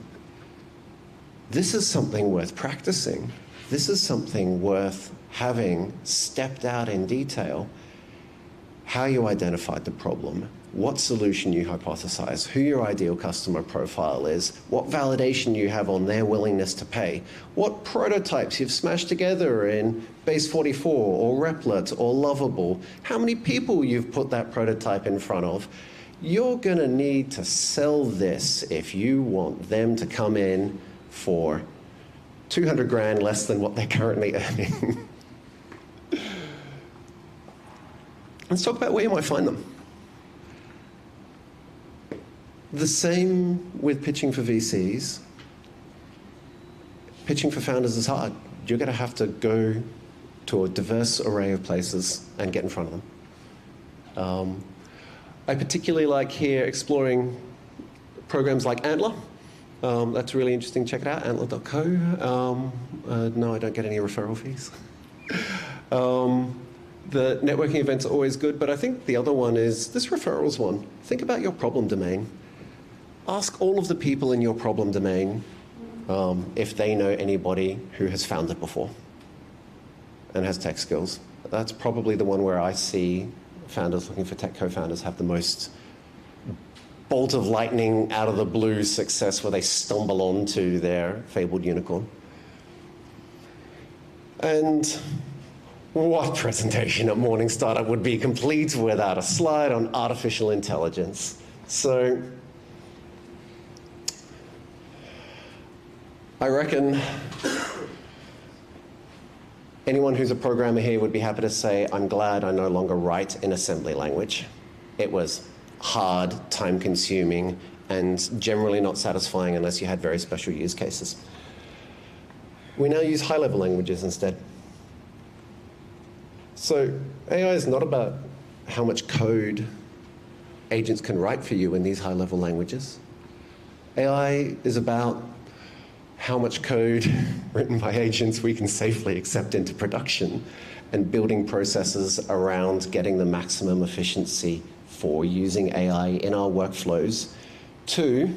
This is something worth practicing. This is something worth having stepped out in detail how you identified the problem, what solution you hypothesize, who your ideal customer profile is, what validation you have on their willingness to pay, what prototypes you've smashed together in Base 44 or Replit or Lovable, how many people you've put that prototype in front of. You're going to need to sell this if you want them to come in for 200 grand less than what they're currently earning. Let's talk about where you might find them. The same with pitching for VCs. Pitching for founders is hard. You're going to have to go to a diverse array of places and get in front of them. I particularly like here exploring programs like Antler. That's really interesting. Check it out, antler.co. No, I don't get any referral fees. The networking events are always good, but I think the other one is this referrals one. Think about your problem domain. Ask all of the people in your problem domain if they know anybody who has founded before and has tech skills. That's probably the one where I see founders looking for tech co-founders have the most bolt of lightning out of the blue success where they stumble onto their fabled unicorn. And what presentation at Morning Startup would be complete without a slide on artificial intelligence? So I reckon anyone who's a programmer here would be happy to say, I'm glad I no longer write in assembly language. It was hard, time-consuming, and generally not satisfying unless you had very special use cases. We now use high-level languages instead. So AI is not about how much code agents can write for you in these high-level languages. AI is about how much code written by agents we can safely accept into production and building processes around getting the maximum efficiency for using AI in our workflows to,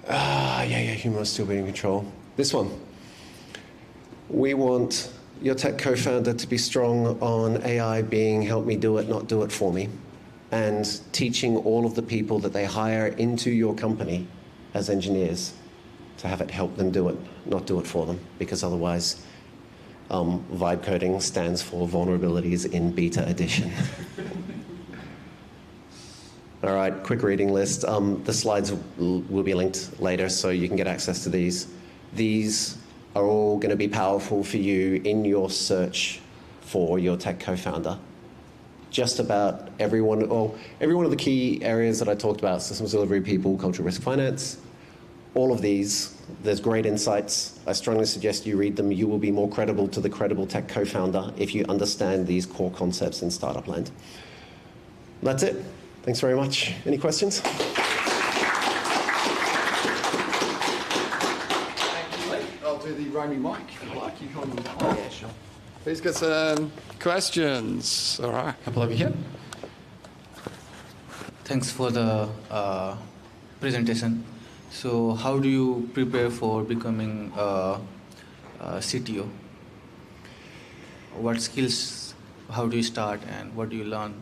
human must still be in control. This one. We want your tech co-founder to be strong on AI being help me do it, not do it for me, and teaching all of the people that they hire into your company as engineers to have it help them do it, not do it for them, because otherwise vibe coding stands for vulnerabilities in beta edition. All right, quick reading list. The slides will be linked later so you can get access to these. These are all going to be powerful for you in your search for your tech co-founder. Just about every one of the key areas that I talked about, systems delivery, people, culture, risk, finance, all of these, there's great insights. I strongly suggest you read them. You will be more credible to the credible tech co-founder if you understand these core concepts in startup land. That's it. Thanks very much. Any questions? I'll do the roaming mic if you like. You can, yeah, sure. Who's got some questions? All right, a couple over here. Thanks for the presentation. So how do you prepare for becoming a CTO? What skills, how do you start, and what do you learn?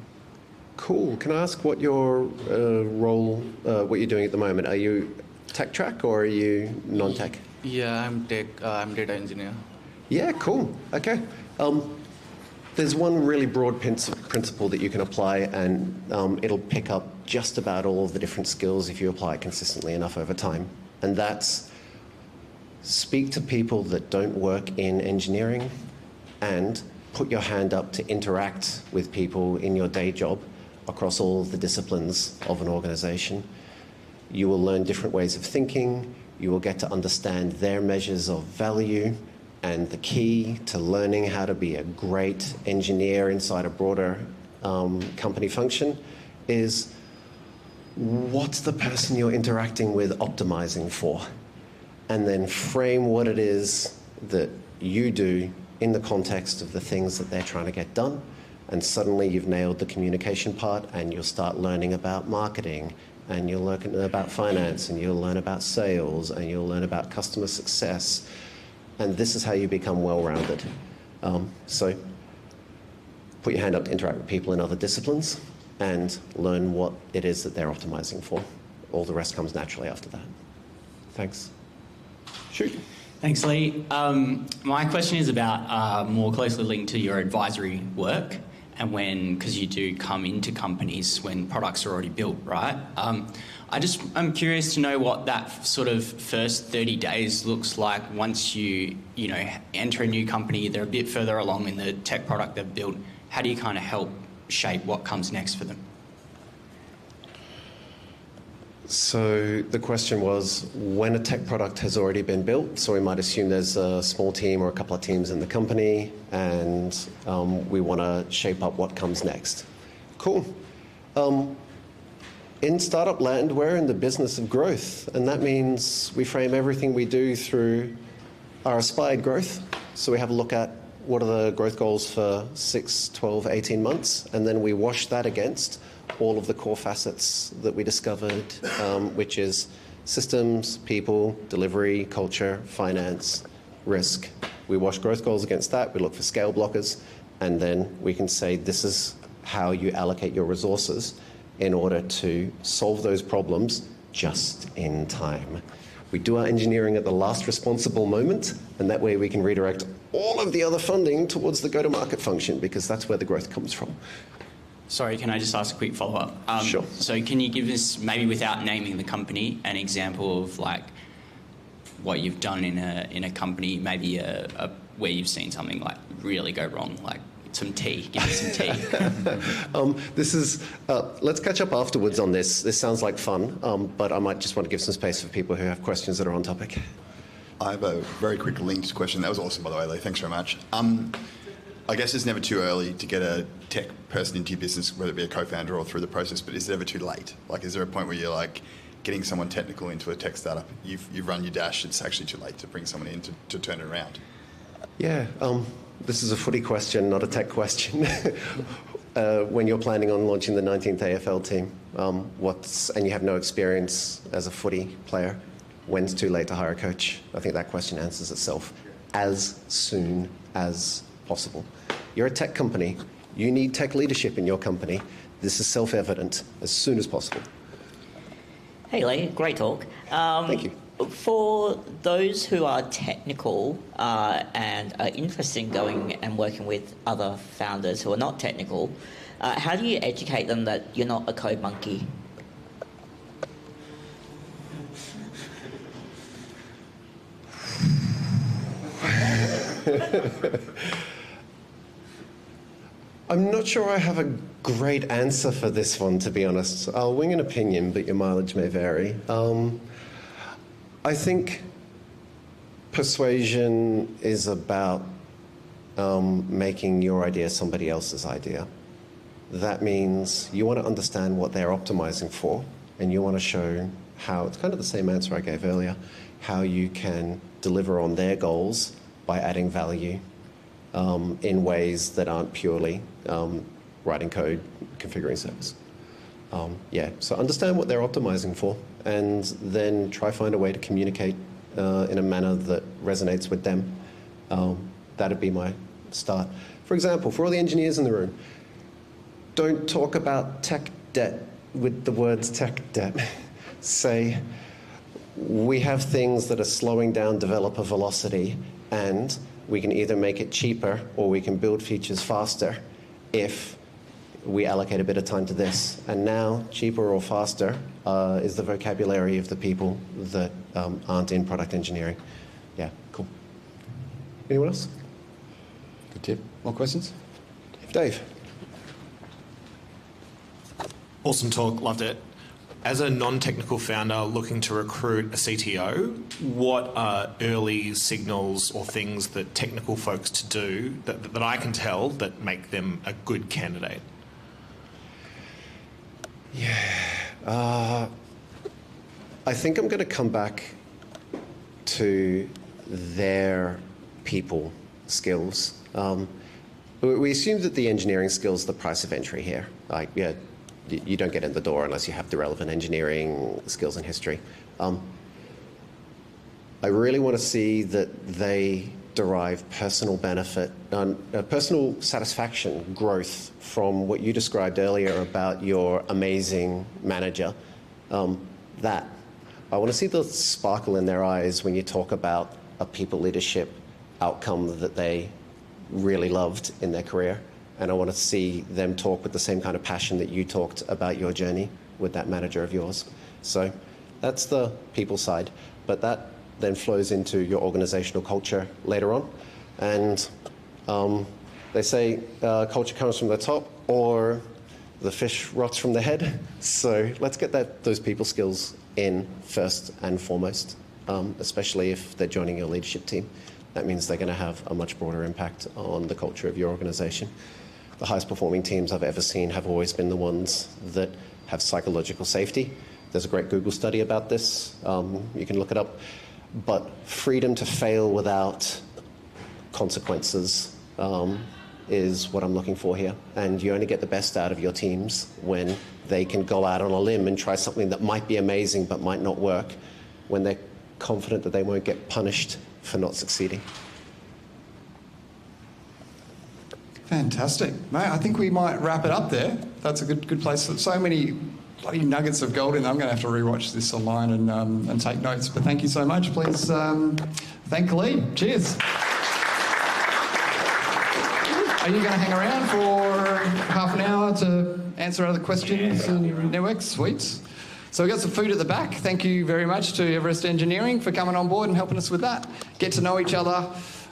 Cool. Can I ask what your role, what you're doing at the moment? Are you tech track or are you non-tech? Yeah, I'm tech. I'm data engineer. Yeah, cool. Okay. There's one really broad principle that you can apply, and it'll pick up just about all of the different skills if you apply it consistently enough over time. And that's speak to people that don't work in engineering and put your hand up to interact with people in your day job across all of the disciplines of an organization. You will learn different ways of thinking. You will get to understand their measures of value. And the key to learning how to be a great engineer inside a broader company function is what's the person you're interacting with optimizing for? And then frame what it is that you do in the context of the things that they're trying to get done. And suddenly you've nailed the communication part, and you'll start learning about marketing, and you'll learn about finance, and you'll learn about sales, and you'll learn about customer success. And this is how you become well-rounded. So put your hand up to interact with people in other disciplines and learn what it is that they're optimizing for. All the rest comes naturally after that. Thanks. Shoot. Thanks, Lee. My question is about more closely linked to your advisory work, and because you do come into companies when products are already built, right? I'm curious to know what that sort of first 30 days looks like once you enter a new company. They're a bit further along in the tech product they've built. How do you kind of help shape what comes next for them? So the question was, when a tech product has already been built, so we might assume there's a small team or a couple of teams in the company, and we want to shape up what comes next. Cool. In startup land, we're in the business of growth, and that means we frame everything we do through our aspired growth. So we have a look at what are the growth goals for 6, 12, 18 months, and then we wash that against all of the core facets that we discovered, which is systems, people, delivery, culture, finance, risk. We wash growth goals against that, we look for scale blockers, and then we can say this is how you allocate your resources in order to solve those problems just in time. We do our engineering at the last responsible moment, and that way we can redirect all of the other funding towards the go-to-market function, because that's where the growth comes from. Sorry, can I just ask a quick follow-up? Sure. So can you give us, maybe without naming the company, an example of like what you've done in a company, maybe where you've seen something like really go wrong, like some tea, give me some tea. Let's catch up afterwards on this. This sounds like fun, but I might just want to give some space for people who have questions that are on topic. I have a very quick linked question. That was awesome, by the way, Lee. Thanks very much. I guess it's never too early to get a tech person into your business, whether it be a co-founder or through the process, but is it ever too late? Like, is there a point where you're like getting someone technical into a tech startup, you've run your dash, it's actually too late to bring someone in to turn it around? Yeah, this is a footy question, not a tech question. When you're planning on launching the 19th AFL team, and you have no experience as a footy player, when's too late to hire a coach? I think that question answers itself. As soon as possible. You're a tech company. You need tech leadership in your company. This is self-evident. As soon as possible. Hey Lee, great talk. Thank you. For those who are technical and are interested in going and working with other founders who are not technical, how do you educate them that you're not a code monkey? I'm not sure I have a great answer for this one, to be honest. I'll wing an opinion, but your mileage may vary. I think persuasion is about making your idea somebody else's idea. That means you want to understand what they're optimizing for, and you want to show how, it's kind of the same answer I gave earlier, how you can deliver on their goals by adding value in ways that aren't purely writing code, configuring service. So understand what they're optimizing for, and then try find a way to communicate in a manner that resonates with them. That'd be my start. For example, for all the engineers in the room, don't talk about tech debt with the words tech debt. Say, we have things that are slowing down developer velocity, and we can either make it cheaper or we can build features faster if we allocate a bit of time to this. And now, cheaper or faster is the vocabulary of the people that aren't in product engineering. Yeah, cool. Anyone else? Good tip. More questions? Dave. Awesome talk, loved it. As a non-technical founder looking to recruit a CTO, what are early signals or things that technical folks to do that I can tell that make them a good candidate? Yeah. I think I'm going to come back to their people skills. We assume that the engineering skills are the price of entry here. Like, yeah, you don't get in the door unless you have the relevant engineering skills and history. I really want to see that they derive personal benefit, personal satisfaction, growth from what you described earlier about your amazing manager. That I want to see the sparkle in their eyes when you talk about a people leadership outcome that they really loved in their career. And I want to see them talk with the same kind of passion that you talked about your journey with that manager of yours. So that's the people side. But that then flows into your organizational culture later on. And they say culture comes from the top or the fish rots from the head. So let's get those people skills in first and foremost, especially if they're joining your leadership team. That means they're going to have a much broader impact on the culture of your organization. The highest performing teams I've ever seen have always been the ones that have psychological safety. There's a great Google study about this. You can look it up. But freedom to fail without consequences is what I'm looking for here. And you only get the best out of your teams when they can go out on a limb and try something that might be amazing but might not work, when they're confident that they won't get punished for not succeeding. Fantastic. Mate, I think we might wrap it up there. That's a good place. So many bloody nuggets of gold in there. I'm going to have to rewatch this online and take notes. But thank you so much. Please thank Khalid. Cheers. Are you going to hang around for half an hour to answer other questions and networks? Sweet. So we've got some food at the back. Thank you very much to Everest Engineering for coming on board and helping us with that. Get to know each other.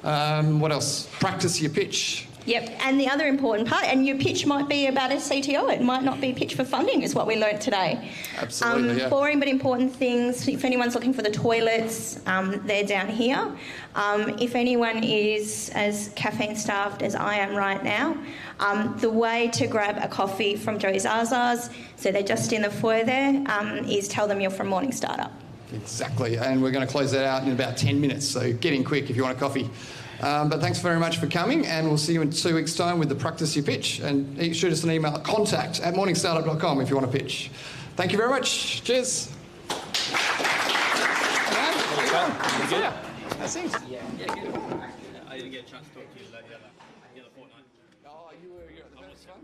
What else? Practice your pitch. Yep, and the other important part, and your pitch might be about a CTO, it might not be pitch for funding, is what we learnt today. Absolutely, yeah. Boring but important things. If anyone's looking for the toilets, they're down here. If anyone is as caffeine starved as I am right now, the way to grab a coffee from Joey Zaza's, so they're just in the foyer there, is tell them you're from Morning Startup. Exactly, and we're going to close that out in about 10 minutes, so get in quick if you want a coffee. But thanks very much for coming, and we'll see you in 2 weeks' time with the Practice Your Pitch. And shoot us an email at contact@morningstartup.com if you want to pitch. Thank you very much. Cheers. Yeah. How's things? Yeah, good. I didn't get a chance to talk to you about the other fortnight. Oh, you were at the first one?